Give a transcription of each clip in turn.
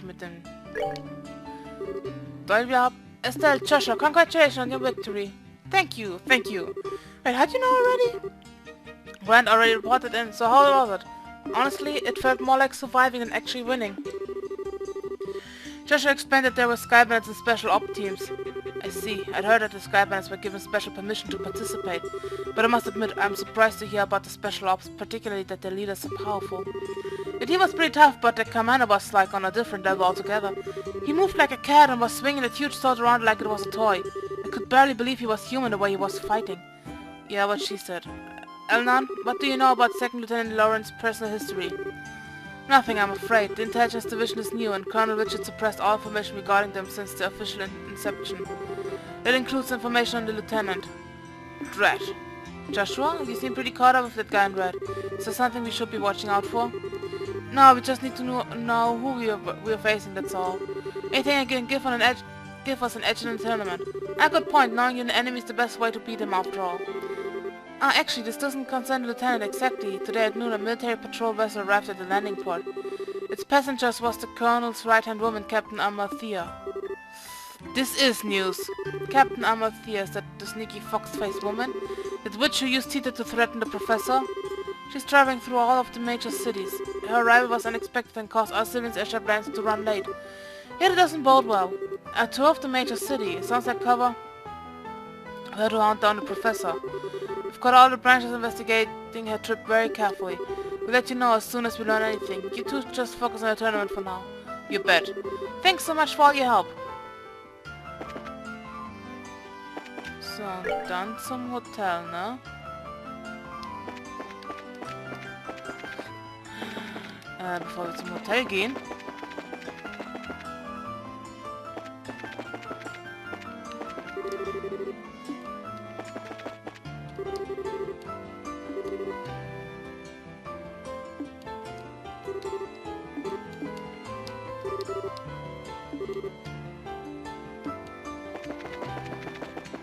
mit dem... Estelle, Joshua, congratulations on your victory. Thank you, thank you. Wait, how'd you know already? Brand already reported in, so how was it? Honestly, it felt more like surviving than actually winning. Joshua explained that there were Skybanners and special op teams. I see. I'd heard that the Skybanners were given special permission to participate, but I must admit I'm surprised to hear about the special ops, particularly that their leader is so powerful. The team was pretty tough, but the commander was like on a different level altogether. He moved like a cat and was swinging that huge sword around like it was a toy. I could barely believe he was human the way he was fighting. Yeah, what she said. Elnan, what do you know about Second Lieutenant Lawrence's personal history? Nothing, I'm afraid. The intelligence division is new, and Colonel Richard suppressed all information regarding them since the official inception. That includes information on the lieutenant. Drat. Joshua, you seem pretty caught up with that guy in red. Is there something we should be watching out for? No, we just need to know who we are facing, that's all. Anything I can give us an edge in the tournament. A good point, knowing your enemy is the best way to beat them after all. Actually, this doesn't concern the lieutenant exactly. Today at noon, a military patrol vessel arrived at the landing port. Its passengers was the colonel's right-hand woman, Captain Amarthea. This is news. Captain Amarthea is that the sneaky fox-faced woman, that witch who used Tita to threaten the professor. She's traveling through all of the major cities. Her arrival was unexpected and caused our civilians' airship plans to run late. Yet it doesn't bode well. A tour of the major city. Sounds like cover. Where to hunt down the professor. We've got all the branches investigating her trip very carefully. We'll let you know as soon as we learn anything. You two just focus on the tournament for now. You bet. Thanks so much for all your help. So, dann zum Hotel, ne? Bevor wir zum Hotel gehen.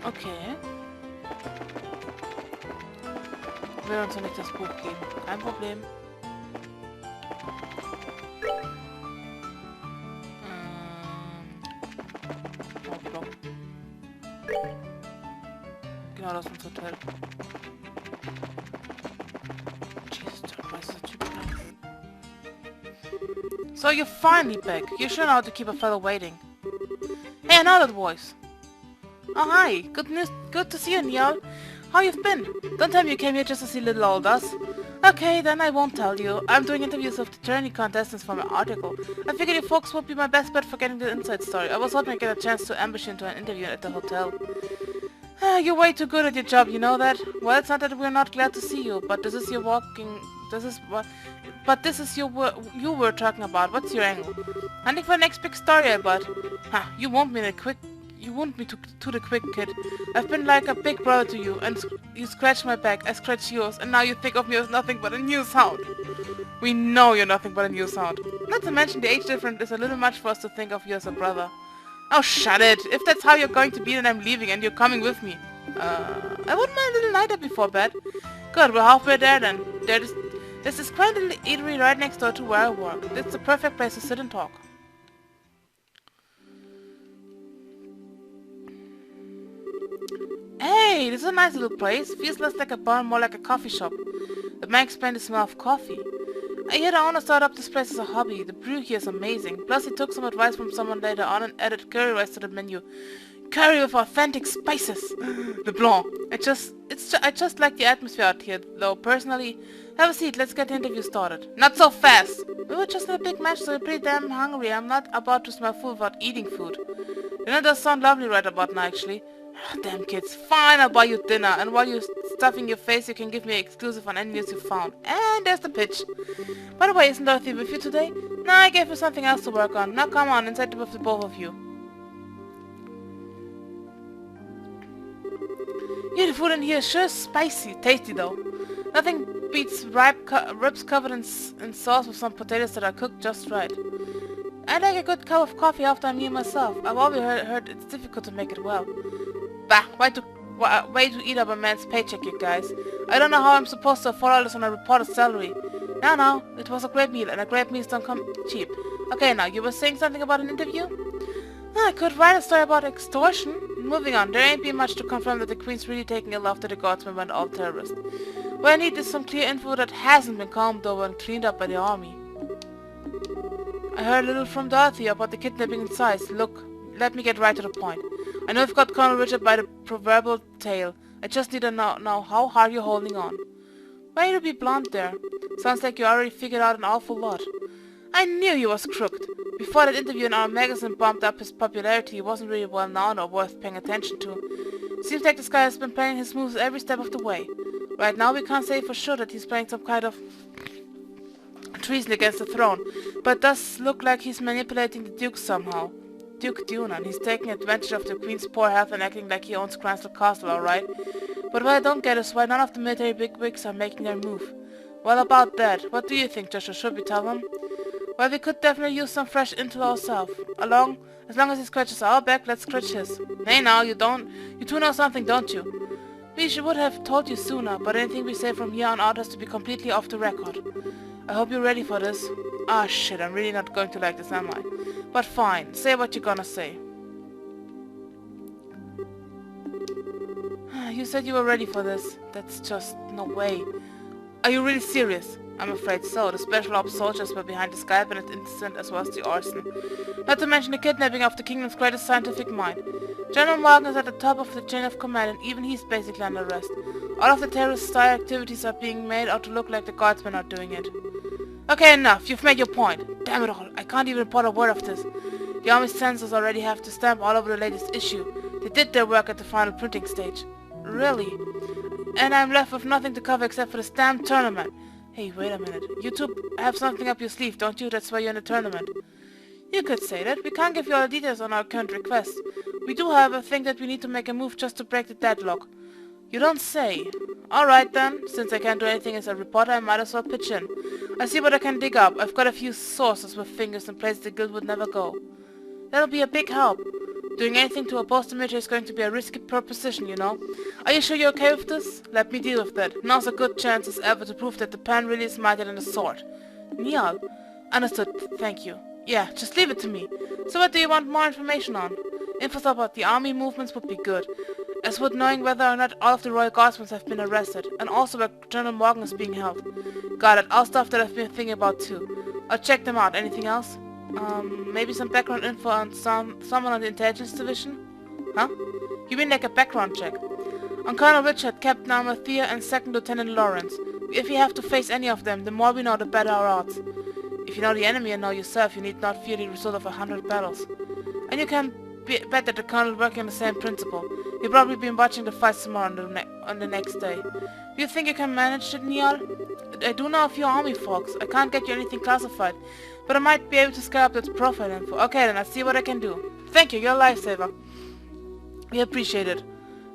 Okay. Will uns noch nicht das Buch geben. Kein Problem. Genau, das ist unser Hotel. Jesus, was ist der Typ da? So you're finally back. You sure know how to keep a fellow waiting. Hey, another voice. Oh, hi. Good news. Good to see you, Nial. How you've been? Don't tell me you came here just to see little old us. Okay, then I won't tell you. I'm doing interviews of the tourney contestants for my article. I figured you folks would be my best bet for getting the inside story. I was hoping I'd get a chance to ambush you into an interview at the hotel. You're way too good at your job, you know that? Well, it's not that we're not glad to see you, but this is your you were talking about. What's your angle? Hunting for the next big story, I bet. You won't be to the quick, kid. I've been like a big brother to you, and you scratched my back, I scratched yours, and now you think of me as nothing but a new sound. We know you're nothing but a new sound. Not to mention the age difference is a little much for us to think of you as a brother. Oh, shut it! If that's how you're going to be, then I'm leaving, and you're coming with me. I wouldn't mind a little night up before bed. Good, we're halfway there then. There's this quaint little eatery right next door to where I work. It's the perfect place to sit and talk. Hey, this is a nice little place. Feels less like a bar, more like a coffee shop. The man explained the smell of coffee. I hear the owner started up this place as a hobby. The brew here is amazing. Plus he took some advice from someone later on and added curry rice to the menu. Curry with authentic spices. The blanc. I just like the atmosphere out here, though, personally. Have a seat, let's get the interview started. Not so fast! We were just in a big match, so we're pretty damn hungry. I'm not about to smell food without eating food. Dinner does sound lovely right about now, actually. Damn kids. Fine, I'll buy you dinner. And while you're stuffing your face, you can give me an exclusive on any news you found. And there's the pitch. By the way, isn't Dorothy with you today? No, I gave her something else to work on. Now come on, inside with the both of you. Yeah, the food in here is sure spicy. Tasty though. Nothing beats ribs covered in sauce with some potatoes that are cooked just right. I like a good cup of coffee after a meal myself. I've always heard it's difficult to make it well. Bah, way to eat up a man's paycheck, you guys. I don't know how I'm supposed to afford all this on a reporter's salary. No, it was a great meal, and a great meals don't come cheap. Okay, now, you were saying something about an interview? I could write a story about extortion. Moving on, there ain't been much to confirm that the Queen's really taking ill after the guardsmen went all terrorist. What I need is some clear info that hasn't been combed over and cleaned up by the army. I heard a little from Dorothy about the kidnapping in size. Look, let me get right to the point. I know I've got Colonel Richard by the proverbial tail. I just need to know how hard you're holding on. Way to be blunt there. Sounds like you already figured out an awful lot. I knew he was crooked. Before that interview in our magazine bumped up his popularity, he wasn't really well known or worth paying attention to. Seems like this guy has been planning his moves every step of the way. Right now we can't say for sure that he's playing some kind of treason against the throne, but it does look like he's manipulating the Duke somehow. Duke Dunan, he's taking advantage of the Queen's poor health and acting like he owns Cranston Castle, alright? But what I don't get is why none of the military bigwigs are making their move. Well, about that, what do you think, Joshua? Should we tell them? Well, we could definitely use some fresh intel ourselves. As long as he scratches our back, let's scratch his. Hey now, you two know something, don't you? We would have told you sooner, but anything we say from here on out has to be completely off the record. I hope you're ready for this. Ah shit, I'm really not going to like this, am I? But fine, say what you're gonna say. You said you were ready for this. That's just no way. Are you really serious? I'm afraid so. The special ops soldiers were behind the Skype and its incident as well as the arson. Not to mention the kidnapping of the kingdom's greatest scientific mind. General Morgan is at the top of the chain of command and even he's basically under arrest. All of the terrorist-style activities are being made out to look like the guardsmen are doing it. Okay, enough. You've made your point. Damn it all. I can't even report a word of this. The army's censors already have to stamp all over the latest issue. They did their work at the final printing stage. Really? And I'm left with nothing to cover except for the stamp tournament. Hey, wait a minute. You two have something up your sleeve, don't you? That's why you're in the tournament. You could say that. We can't give you all the details on our current request. We do, however, think that we need to make a move just to break the deadlock. You don't say. Alright then. Since I can't do anything as a reporter, I might as well pitch in. I see what I can dig up. I've got a few sources with fingers in places the guild would never go. That'll be a big help. Doing anything to oppose the military is going to be a risky proposition, you know. Are you sure you're okay with this? Let me deal with that. Now's a good chance as ever to prove that the pen really is mightier than the sword. Nial. Understood. Thank you. Yeah, just leave it to me. So what do you want more information on? Info about the army movements would be good, as would knowing whether or not all of the royal guardsmen have been arrested, and also where General Morgan is being held. Got it. All stuff that I've been thinking about too. I'll check them out. Anything else? Maybe some background info on someone on the intelligence division? Huh? You mean like a background check? On Colonel Richard, Captain Amathea, and Second Lieutenant Lawrence. If you have to face any of them, the more we know, the better our odds. If you know the enemy and know yourself, you need not fear the result of 100 battles. And you can bet that the Colonel is working on the same principle. You've probably been watching the fight tomorrow on the next day. Do you think you can manage it, Nial? I do know a few army folks. I can't get you anything classified, but I might be able to scale up that profile info. Okay then, I'll see what I can do. Thank you, you're a lifesaver. We appreciate it.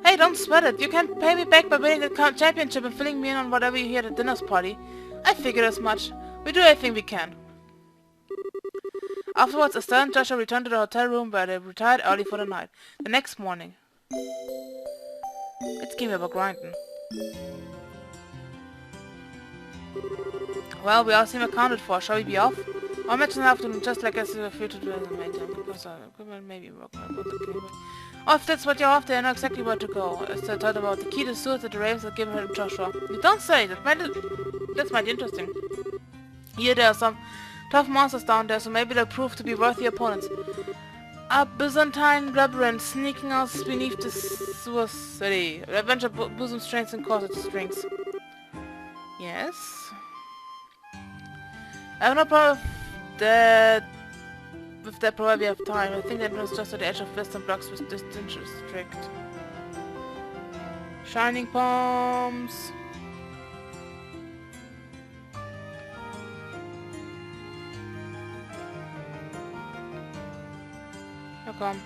Hey, don't sweat it. You can pay me back by winning the championship and filling me in on whatever you hear at the dinner's party. I figured as much. We do everything we can. Afterwards, Estelle and Joshua returned to the hotel room where they retired early for the night. The next morning. It's game over grinding. Well, we all seem accounted for. Shall we be off? I'll mention the afternoon just like as we were free to do it in the meantime. Because maybe work on it. Oh, if that's what you're after, I know exactly where to go. Estelle told about the key to suit that the Ravens had given her to Joshua. You don't say! That's might be interesting. Here there are some tough monsters down there, so maybe they'll prove to be worthy opponents. A Byzantine labyrinth sneaking us beneath the sewer city. Adventure bosom strengths and corset strings. Yes. I have no problem with that provided we have time. I think that was just at the edge of western blocks with distance restrict. Shining palms. Na komm.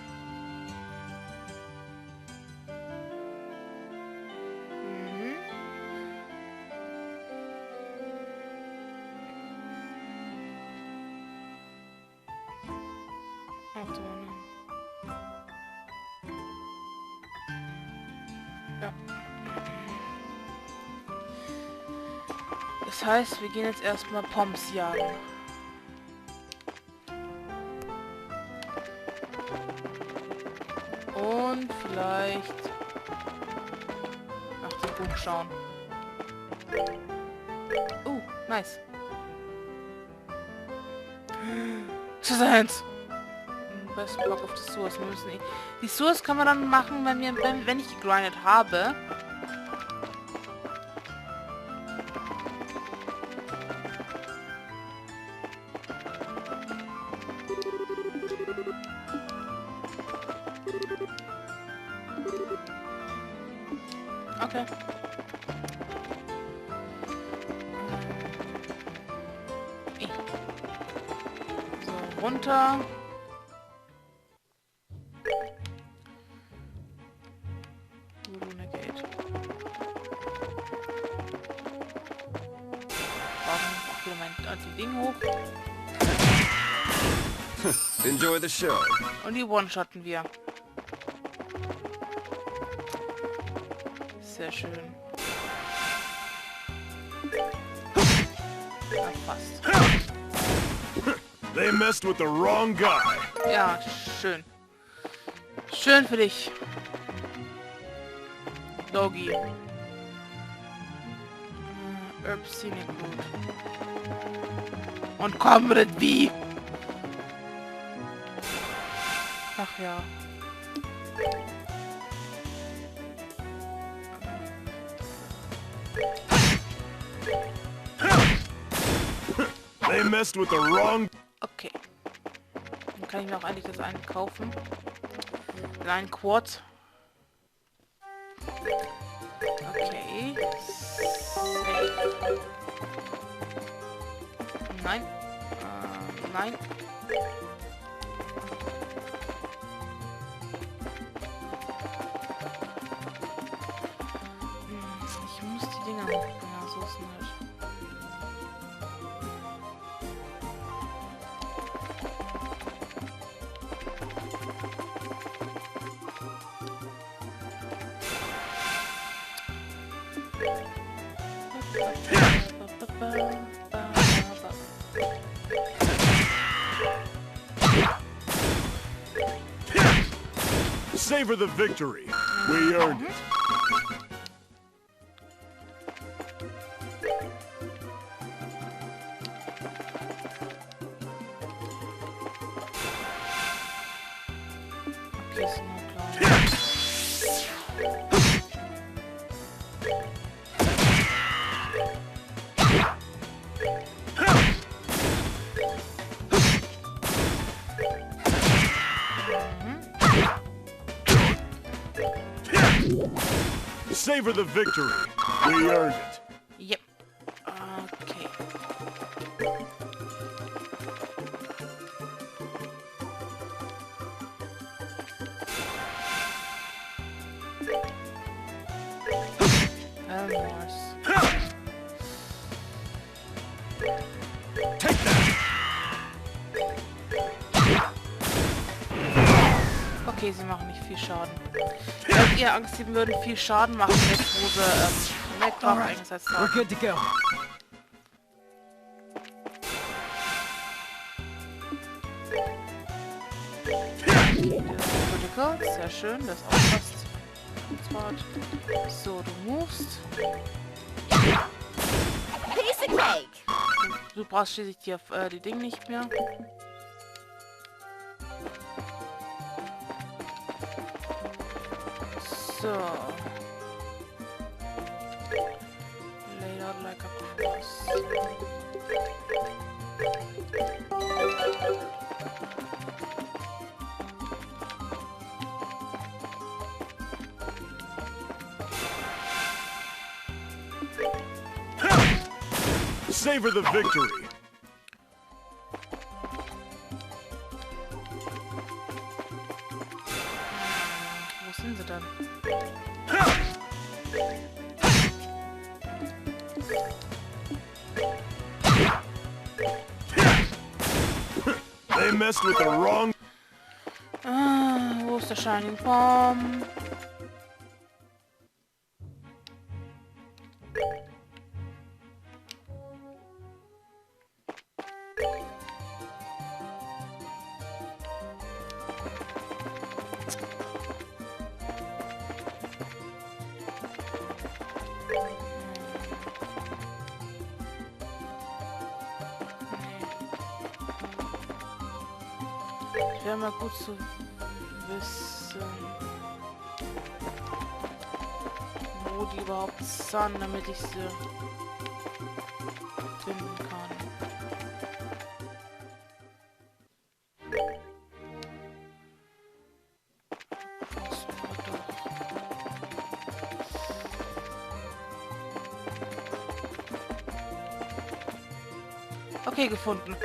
Ach du Mann. Ja. Das heißt, wir gehen jetzt erstmal Pommes jagen. Und vielleicht nach dem Buch schauen. Nice. Science. Besten Bock auf die Source. Wir müssen die Source kann man dann machen, wenn ich gegrindet habe. Okay. So, runter. Gate. Auch wieder mein Ding hoch. Enjoy the show. Und die One-Shotten wir. Sehr schön. Ja, fast. They messed with the wrong guy. Ja, schön. Schön für dich. Doggy. Herbs Scenic Route. Und Comrade B. Ach ja. They messed with the wrong. Okay. Dann kann ich mir auch eigentlich das eine kaufen. Ein Quad. Okay. Safe. Nein. Nein. Ich muss die Dinger hochbringen, ja, so ist nicht. Savor the victory. We earned it. Okay, ist nur klar. Savor the victory. We earned it. Yep. Okay. Take that. Okay, sie machen nicht viel Schaden. Ich hätte eher Angst, sie würden viel Schaden machen, jetzt wo sie mehr Kraft eingesetzt haben. We're good to go. Critical, sehr schön, das auch fast. So, du movest. Piece of cake. Du brauchst schließlich die Dinge nicht mehr. So. Laid out like a cross. Savor the victory. Wo sind sie dann? They messed with the wrong. Wo ist der Shining Bomb? Wäre mal gut zu wissen, wo die überhaupt sind, damit ich sie finden kann. Okay, gefunden.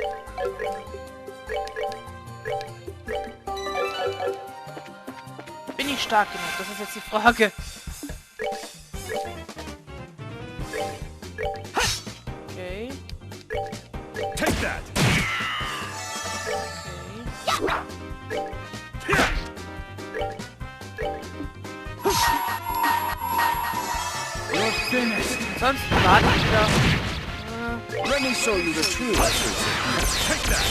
Bin ich stark genug? Das ist jetzt die Frage. Okay. Take that! You're finished. Ansonsten warte ich wieder. Let me show you the true essence. Take that!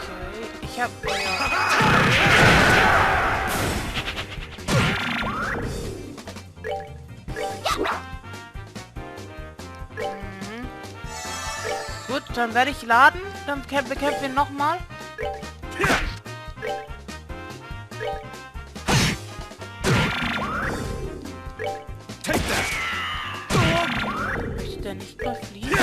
Okay, ich hab... Ja. Gut, dann werde ich laden. Dann bekämpfen wir nochmal. Take that! Möchte der nicht mal fliehen?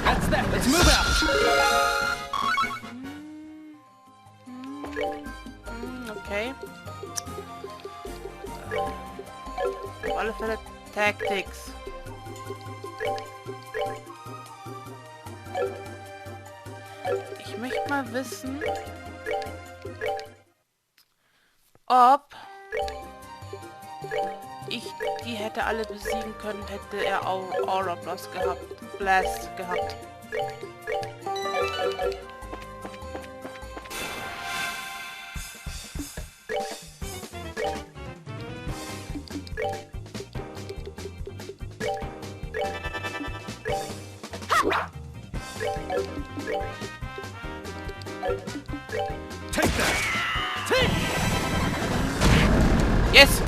That's that. Let's move out. Okay. Auf alle Fälle Tactics. Ich möchte mal wissen, ob ich die hätte alle besiegen können, hätte er auch Aura Blast gehabt. Take that! Take! Yes!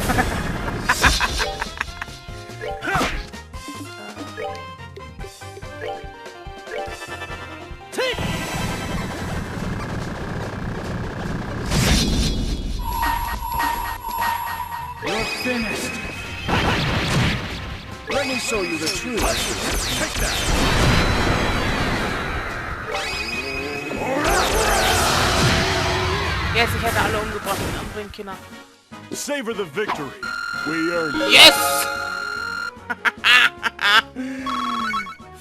Take! You're finished. Let me show you the true essence. Take that! Yes, ich hätte alle umgebracht mit anderen Kindern. Savor the victory. We earned it. Yes!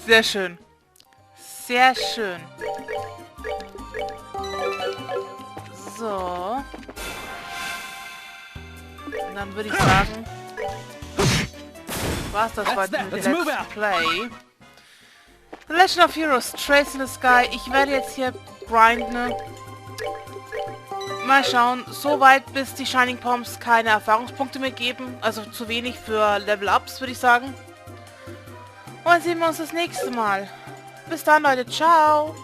Sehr schön. Sehr schön. So. Und dann würde ich sagen, war's das heute mit Let's dem move Let's out. Play. The Legend of Heroes, Trace in the Sky. Ich werde jetzt hier grinden. Mal schauen, soweit bis die Shining Poms keine Erfahrungspunkte mehr geben. Also zu wenig für Level-Ups, würde ich sagen. Und dann sehen wir uns das nächste Mal. Bis dann, Leute. Ciao.